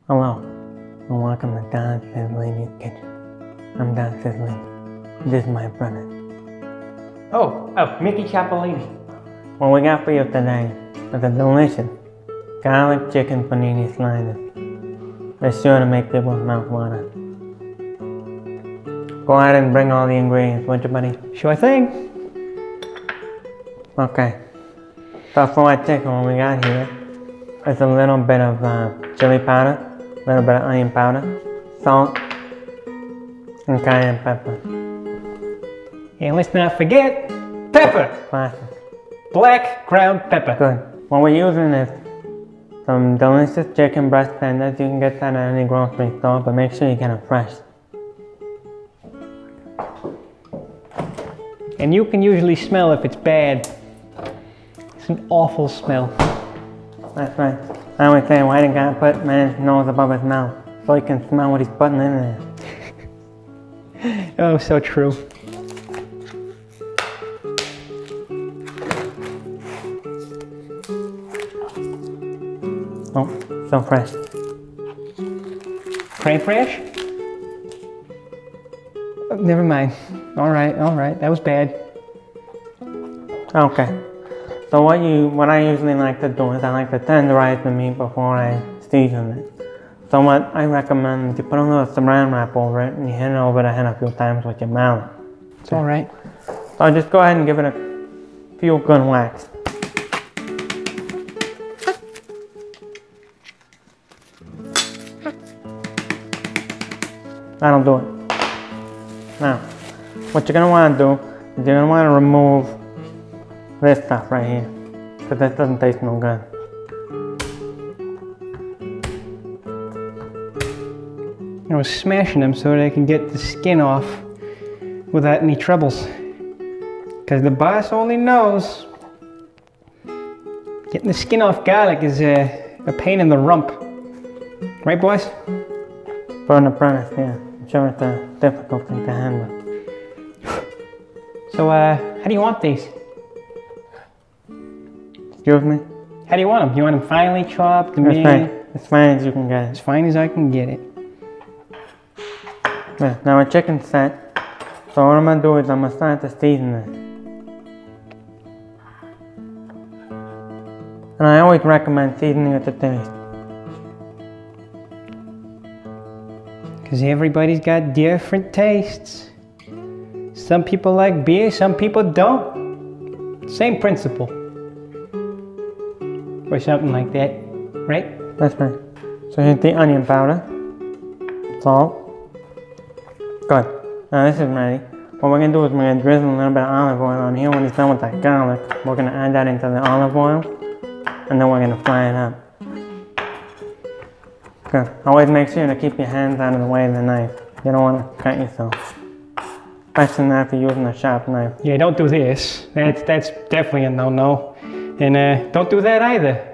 Hello, and welcome to Don SIzzlini's kitchen. I'm Don SIzzlini. This is my brother. Oh, Mickey Chopolini. What we got for you today is a delicious garlic chicken panini sliders. They're sure to make people's mouth water. Go ahead and bring all the ingredients, would you, buddy? Sure thing. Okay. So for our chicken, what we got here is a little bit of chili powder, a little bit of onion powder, salt, and cayenne pepper. And let's not forget pepper. Classic. Black ground pepper. Good. What we're using is some delicious chicken breast tenders. You can get that at any grocery store, but make sure you get them fresh. And you can usually smell if it's bad. It's an awful smell. That's right. I always say, why did God put man's nose above his mouth? So he can smell what he's putting in there. Oh, so true. Oh, so fresh. Crane fresh? Oh, never mind. All right. That was bad. Okay. So what I usually like to do is I like to tenderize the meat before I season it. So what I recommend is you put a little saran wrap over it and you hit it over the head a few times with your mallet. It's all right. So just go ahead and give it a few good whacks. That'll do it. Now, what you're going to want to do is you're going to want to remove this stuff right here, because this doesn't taste no good. I was smashing them so that I can get the skin off without any troubles. Because the boss only knows getting the skin off garlic is a pain in the rump. Right, boys? For an apprentice, yeah. I'm sure it's a difficult thing to handle. So, how do you want these? Excuse me? How do you want them? You want them finely chopped? As fine as you can get it. As fine as I can get it. Yeah, now our chicken's set. So what I'm going to do is I'm going to start to season this. And I always recommend seasoning with the taste. Because everybody's got different tastes. Some people like beer, some people don't. Same principle. Or something like that, right? That's right. So here's the onion powder, salt. Good. Now this is ready. What we're going to do is we're going to drizzle a little bit of olive oil on here. When it's done with that garlic, we're going to add that into the olive oil, and then we're going to fry it up. Good. Always make sure to keep your hands out of the way of the knife. You don't want to cut yourself. Especially not if you're using a sharp knife. Yeah, don't do this. That's definitely a no-no. And don't do that either.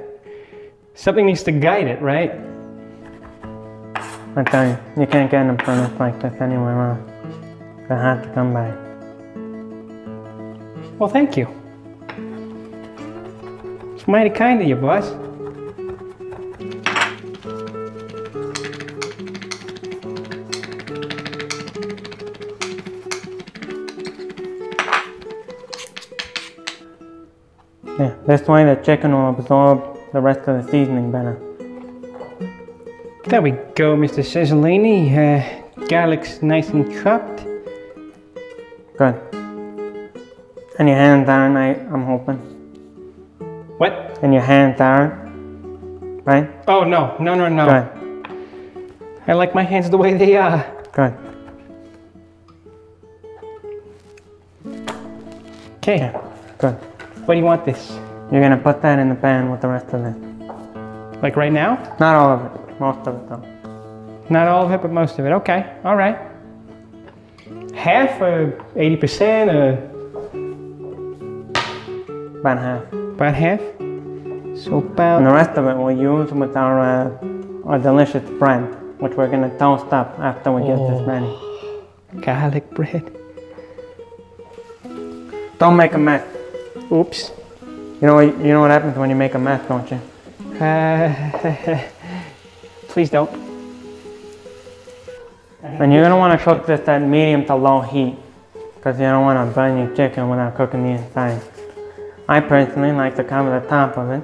Something needs to guide it, right? I tell you, you can't get an apprentice like this anywhere else. They're hard to come by. Well, thank you. It's mighty kind of you, boss. Yeah, this way the chicken will absorb the rest of the seasoning better. There we go, Mr. SIzzlini. Garlic's nice and chopped. Good. And your hands aren't, I'm hoping. What? And your hands aren't, right? Oh, no. Good. I like my hands the way they are. Good. Okay. Yeah, good. What do you want this? You're gonna put that in the pan with the rest of it. Like right now? Not all of it, most of it though. Not all of it, but most of it. Okay, all right. Half or 80% or? About half. About half? So about... And the rest of it we'll use with our delicious bread, which we're gonna toast up after we get this ready. Garlic bread. Don't make a mess. Oops. You know what happens when you make a mess, don't you? Please don't. And you're gonna want to cook this at medium to low heat, because you don't want to burn your chicken without cooking the inside. I personally like to cover the top of it.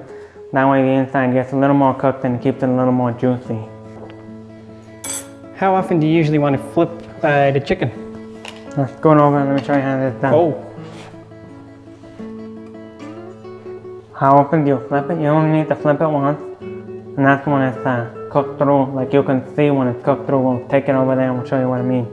That way the inside gets a little more cooked and keeps it a little more juicy. How often do you usually want to flip the chicken? Let's go over and let me show you how this is done. Oh. How often do you flip it? You only need to flip it once, and that's when it's cooked through. Like you can see when it's cooked through. We'll take it over there and we'll show you what I mean.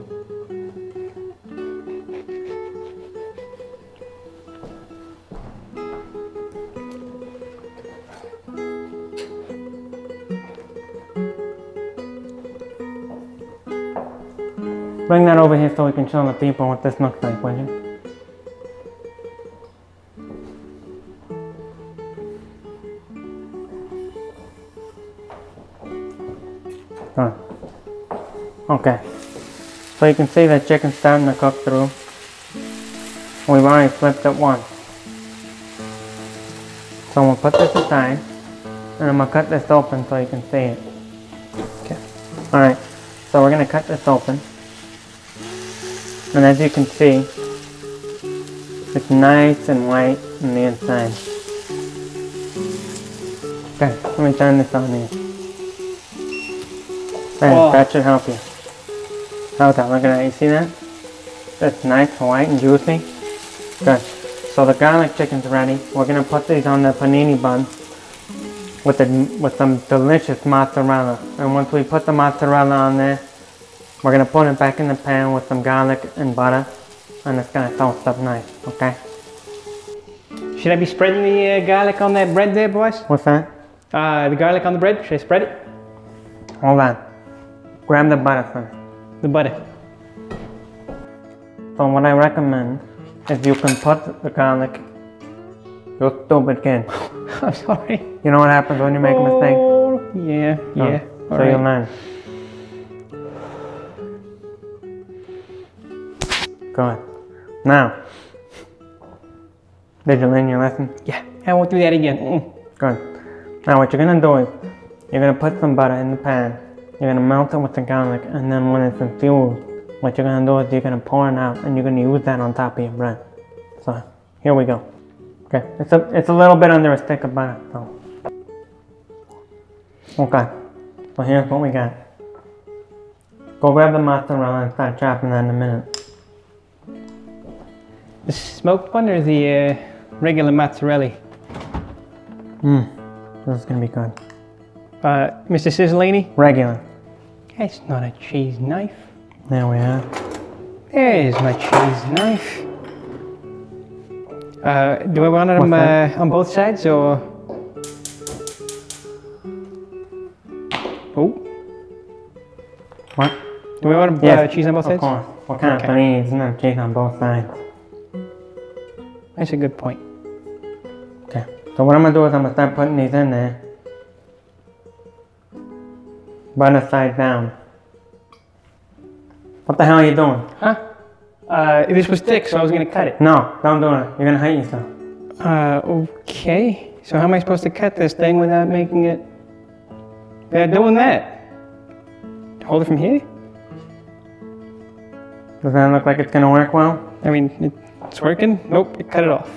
Bring that over here so we can show the people what this looks like, will you? Good. Okay. So you can see the chicken's starting to cook through. We've already flipped it once. So we'll put this aside, and I'm going to cut this open so you can see it. Okay. Alright, so we're going to cut this open. And as you can see, it's nice and white on the inside. Okay, let me turn this on here. There, that should help you. How's that? Look at that, you see that? It's nice, white and juicy. Good. So the garlic chicken's ready. We're gonna put these on the panini bun with some delicious mozzarella. And once we put the mozzarella on there, we're gonna put it back in the pan with some garlic and butter, and it's gonna toast up nice, okay? Should I be spreading the garlic on that bread there, boys? What's that? The garlic on the bread, should I spread it? Hold on. Grab the butter first. The butter. So what I recommend is you can put the garlic. You stupid kid. I'm sorry. You know what happens when you make a mistake? Yeah, yeah. So you'll learn. Good. Now, did you learn your lesson? Yeah, I won't do that again. Good. Now what you're gonna do is, you're gonna put some butter in the pan. You're gonna melt it with the garlic, and then when it's infused, what you're gonna do is you're gonna pour it out, and you're gonna use that on top of your bread. So, here we go. Okay, it's a little bit under a stick of butter, so. Okay, so here's what we got. Go grab the mozzarella and start chopping that in a minute. The smoked one or the regular mozzarella? This is gonna be good. Mr. SIzzlini? Regular. That's not a cheese knife. There we are. There's my cheese knife. Do I want them on both sides or? Oh. What? Do we want cheese on both sides? Of course. What kind of panini doesn't have cheese on both sides? That's a good point. Okay. So what I'm gonna do is I'm gonna start putting these in there. Butter side down. What the hell are you doing? Huh? This was thick, so I was gonna cut it. No, don't do it. You're gonna hurt yourself. Okay. So how am I supposed to cut this thing without making it? Without doing that? Hold it from here? Does that look like it's gonna work well? I mean, it's working? Nope, it cut it off.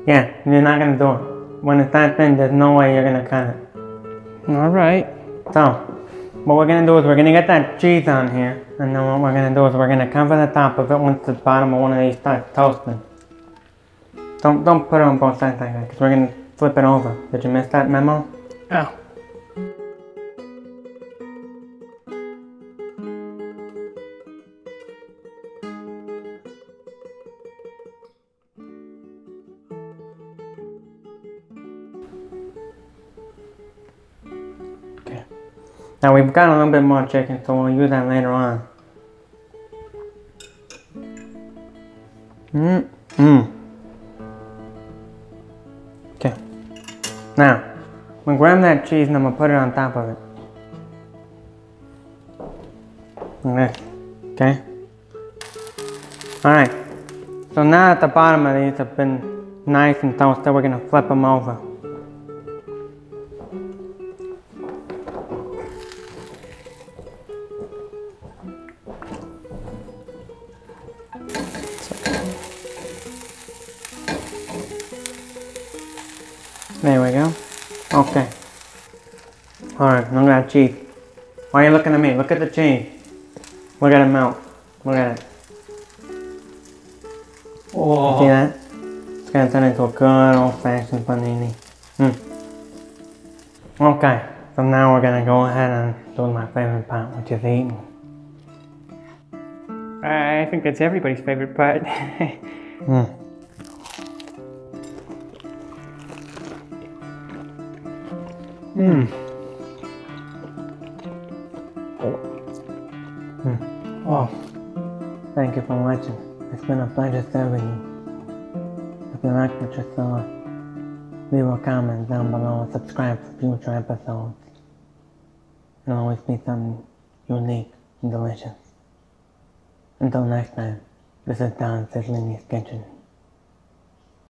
Yeah, you're not gonna do it. When it's that thin, there's no way you're gonna cut it. Alright. So, what we're gonna do is we're gonna get that cheese on here, and then what we're gonna do is we're gonna cover the top of it once the bottom of one of these starts toasting. Don't put it on both sides like that, because we're gonna flip it over. Did you miss that memo? Oh. Now we've got a little bit more chicken, so we'll use that later on. Okay. Now, I'm gonna grab that cheese and I'm gonna put it on top of it. Like this. Okay? Alright. So now at the bottom of these have been nice and toasted, we're gonna flip them over. Okay. Alright, look at that cheese. Why are you looking at me? Look at the cheese. Look at it melt. Look at it. Oh. See that? It's gonna turn into a good old-fashioned panini. Okay, so now we're gonna go ahead and do my favorite part, which is eating. I think that's everybody's favorite part. Oh, thank you for watching. It's been a pleasure serving you. If you liked what you saw, leave a comment down below and subscribe for future episodes. It'll always be something unique and delicious. Until next time, this is Don SIzzlini's Kitchen.